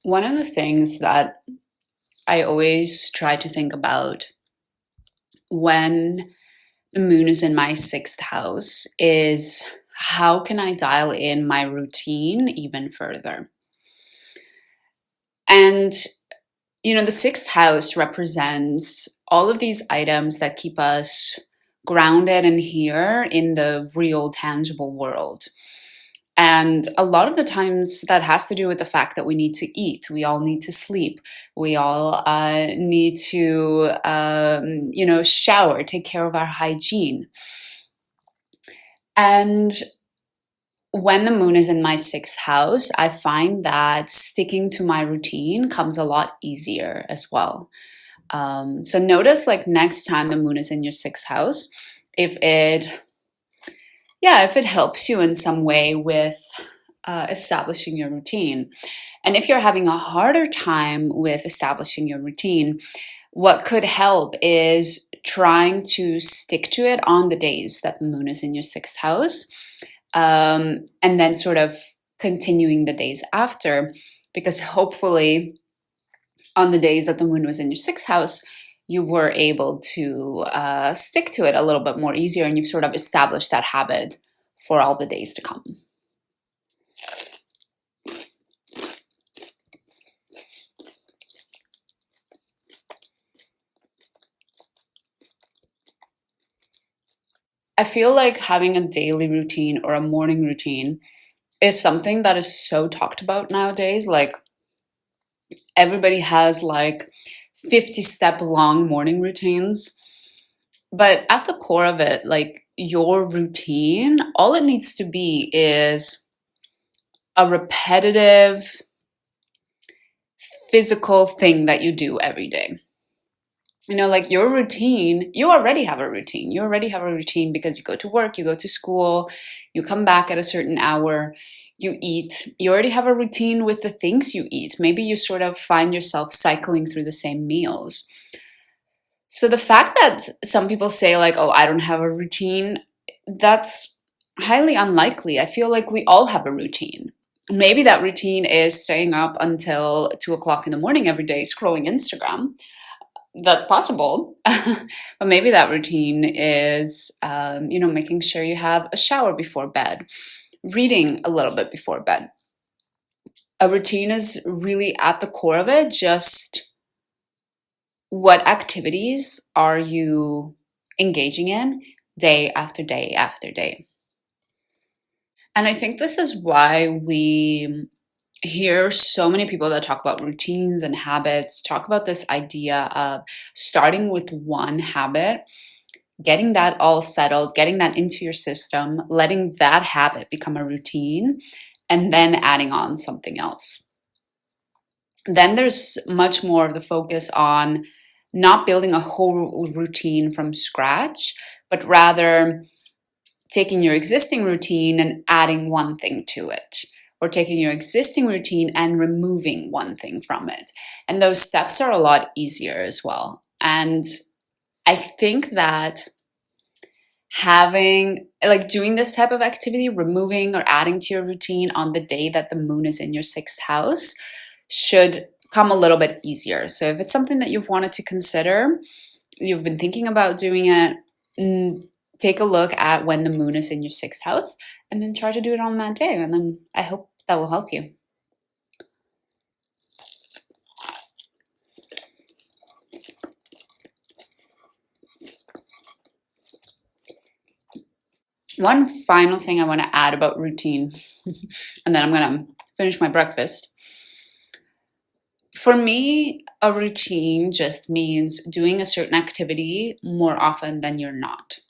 One of the things that I always try to think about when the moon is in my sixth house is how can I dial in my routine even further? And, the sixth house represents all of these items that keep us grounded and here in the real, tangible world. And a lot of the times that has to do with the fact that we need to eat. We all need to sleep. We all need to, shower, take care of our hygiene. And when the moon is in my sixth house, I find that sticking to my routine comes a lot easier as well. So notice like next time the moon is in your sixth house, if it helps you in some way with establishing your routine. And if you're having a harder time with establishing your routine, what could help is trying to stick to it on the days that the moon is in your sixth house, and then sort of continuing the days after, because hopefully on the days that the moon was in your sixth house, you were able to stick to it a little bit more easier, and you've sort of established that habit for all the days to come. I feel like having a daily routine or a morning routine is something that is so talked about nowadays. Like everybody has like 50-step long morning routines. But at the core of it, like your routine, all it needs to be is a repetitive physical thing that you do every day. Like your routine, you already have a routine. You already have a routine because you go to work, you go to school, you come back at a certain hour, you eat. You already have a routine with the things you eat. Maybe you sort of find yourself cycling through the same meals. So the fact that some people say like, oh, I don't have a routine, that's highly unlikely. I feel like we all have a routine. Maybe that routine is staying up until 2 o'clock in the morning every day, scrolling Instagram. That's possible. But maybe that routine is, making sure you have a shower before bed, reading a little bit before bed. A routine is really at the core of it, just what activities are you engaging in day after day after day? And I think this is why we hear so many people that talk about routines and habits, talk about this idea of starting with one habit, getting that all settled, getting that into your system, letting that habit become a routine, and then adding on something else. Then there's much more of the focus on not building a whole routine from scratch, but rather taking your existing routine and adding one thing to it, or taking your existing routine and removing one thing from it. And those steps are a lot easier as well. And I think that doing this type of activity, removing or adding to your routine on the day that the moon is in your sixth house, should come a little bit easier. So if it's something that you've wanted to consider, you've been thinking about doing it, take a look at when the moon is in your sixth house and then try to do it on that day. And then I hope that will help you. One final thing I want to add about routine, and then I'm going to finish my breakfast. For me, a routine just means doing a certain activity more often than you're not.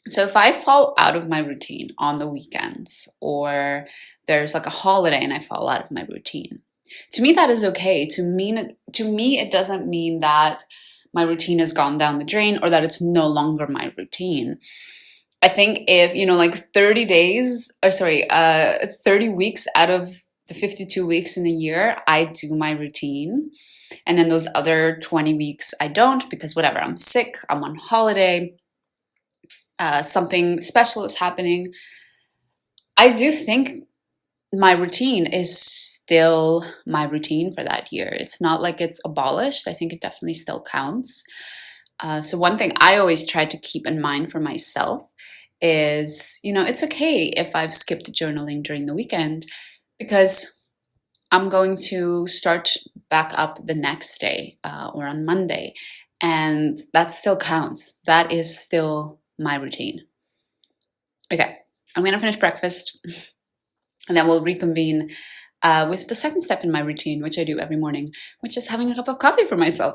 So if I fall out of my routine on the weekends, or there's like a holiday and I fall out of my routine, to me that is okay. To me, it doesn't mean that my routine has gone down the drain or that it's no longer my routine. I think if, 30 weeks out of the 52 weeks in a year, I do my routine. And then those other 20 weeks, I don't, because whatever, I'm sick, I'm on holiday, something special is happening. I do think my routine is still my routine for that year. It's not like it's abolished. I think it definitely still counts. So one thing I always try to keep in mind for myself is, it's okay if I've skipped journaling during the weekend, because I'm going to start back up the next day, or on Monday, and that still counts. That is still my routine. Okay, I'm gonna finish breakfast, and then we'll reconvene with the second step in my routine, which I do every morning, which is having a cup of coffee for myself.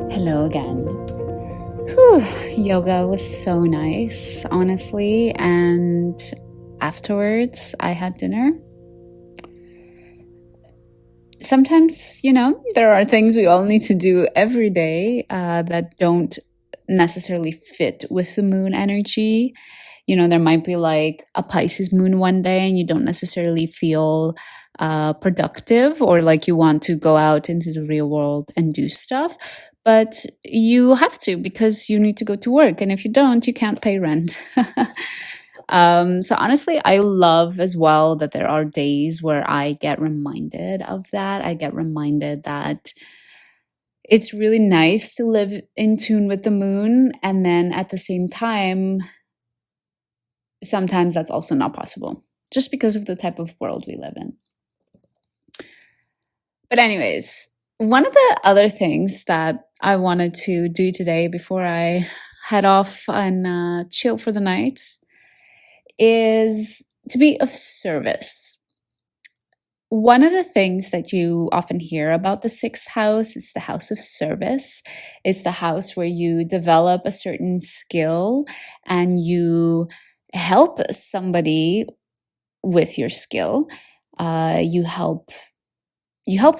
Hello again. Whew, yoga was so nice, honestly. And afterwards, I had dinner. Sometimes, there are things we all need to do every day that don't necessarily fit with the moon energy. There might be like a Pisces moon one day and you don't necessarily feel productive, or like you want to go out into the real world and do stuff. But you have to, because you need to go to work. And if you don't, you can't pay rent. So honestly, I love as well that there are days where I get reminded of that. I get reminded that it's really nice to live in tune with the moon. And then at the same time, sometimes that's also not possible, just because of the type of world we live in. But anyways, one of the other things that I wanted to do today before I head off and chill for the night is to be of service. One of the things that you often hear about the sixth house is the house of service. It's the house where you develop a certain skill and you help somebody with your skill. You help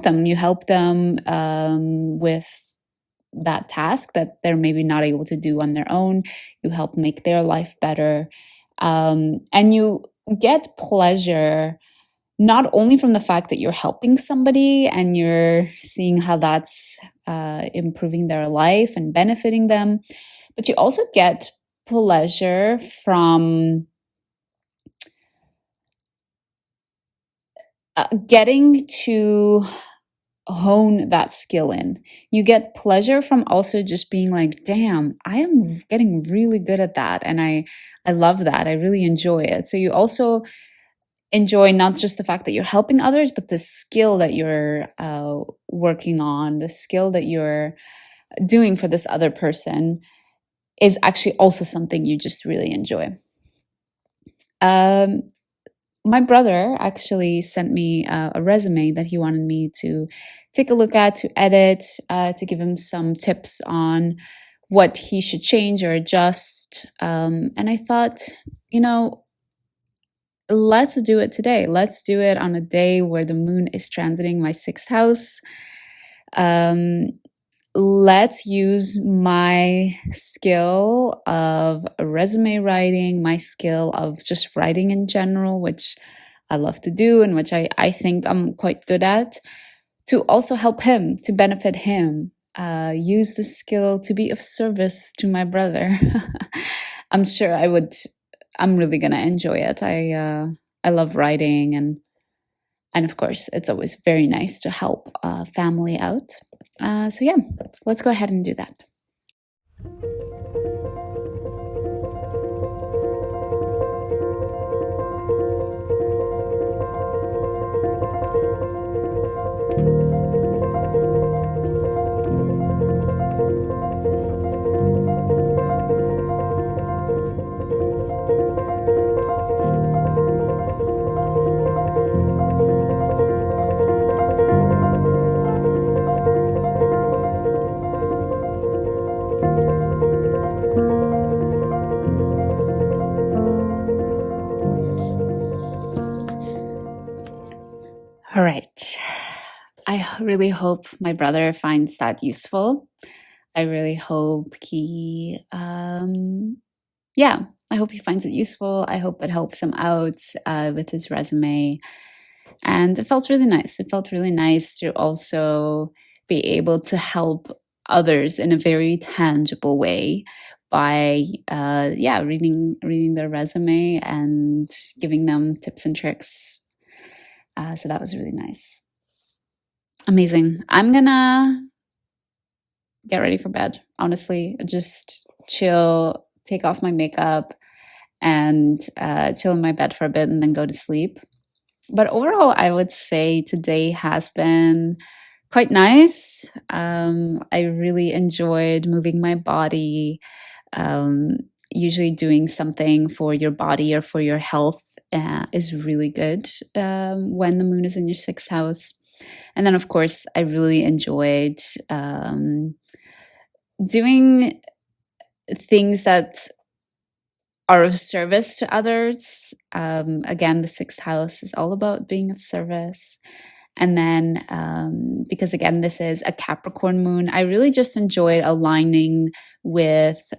them with that task that they're maybe not able to do on their own. You help make their life better, and you get pleasure not only from the fact that you're helping somebody and you're seeing how that's improving their life and benefiting them, but you also get pleasure from getting to hone that skill in. You get pleasure from also just being like, damn, I am getting really good at that. And I love that. I really enjoy it. So you also enjoy not just the fact that you're helping others, but the skill that you're working on, the skill that you're doing for this other person is actually also something you just really enjoy. My brother actually sent me a resume that he wanted me to take a look at, to edit, to give him some tips on what he should change or adjust. And I thought, let's do it today. Let's do it on a day where the moon is transiting my sixth house. Let's use my skill of resume writing, my skill of just writing in general, which I love to do and which I think I'm quite good at, to also help him, to benefit him. Use the skill to be of service to my brother. I'm sure I'm really gonna enjoy it. I love writing, and of course, it's always very nice to help family out. So yeah, let's go ahead and do that. All right. I really hope my brother finds that useful. I really hope I hope he finds it useful. I hope it helps him out with his resume. And it felt really nice. It felt really nice to also be able to help others in a very tangible way by reading their resume and giving them tips and tricks. So that was really nice. Amazing. I'm gonna get ready for bed, honestly. Just chill, take off my makeup, and chill in my bed for a bit and then go to sleep. But overall, I would say today has been quite nice. I really enjoyed moving my body. Usually doing something for your body or for your health is really good when the moon is in your sixth house. And then, of course, I really enjoyed doing things that are of service to others. Again, the sixth house is all about being of service. And then, because again, this is a Capricorn moon, I really just enjoyed aligning with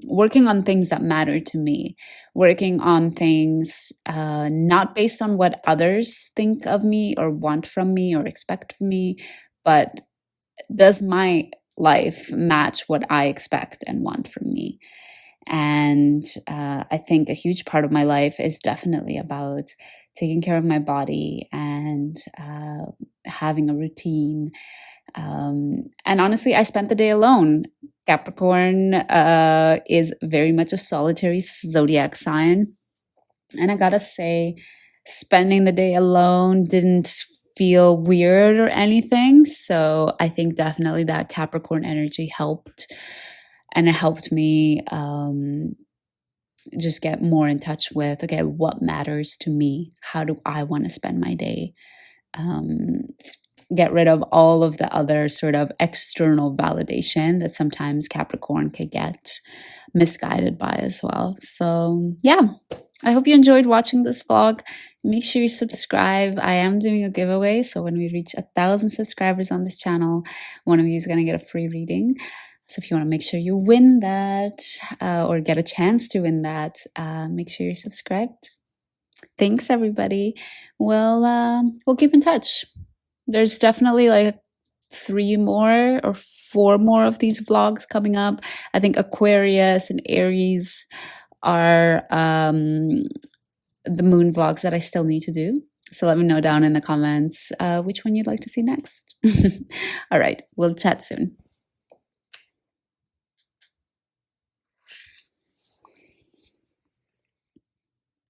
working on things that matter to me, working on things not based on what others think of me or want from me or expect from me, but does my life match what I expect and want from me? And I think a huge part of my life is definitely about taking care of my body and having a routine. And honestly, I spent the day alone. Capricorn is very much a solitary zodiac sign. And I gotta say, spending the day alone didn't feel weird or anything. So I think definitely that Capricorn energy helped. And it helped me just get more in touch with, okay, what matters to me? How do I want to spend my day? Get rid of all of the other sort of external validation that sometimes Capricorn could get misguided by as well. So yeah, I hope you enjoyed watching this vlog. Make sure you subscribe. I am doing a giveaway, so when we reach 1,000 subscribers on this channel, one of you is going to get a free reading. So if you want to make sure you win that or get a chance to win that, make sure you're subscribed. Thanks, everybody. We'll keep in touch. There's definitely like 3 more or 4 more of these vlogs coming up. I think Aquarius and Aries are the moon vlogs that I still need to do. So let me know down in the comments which one you'd like to see next. All right, we'll chat soon.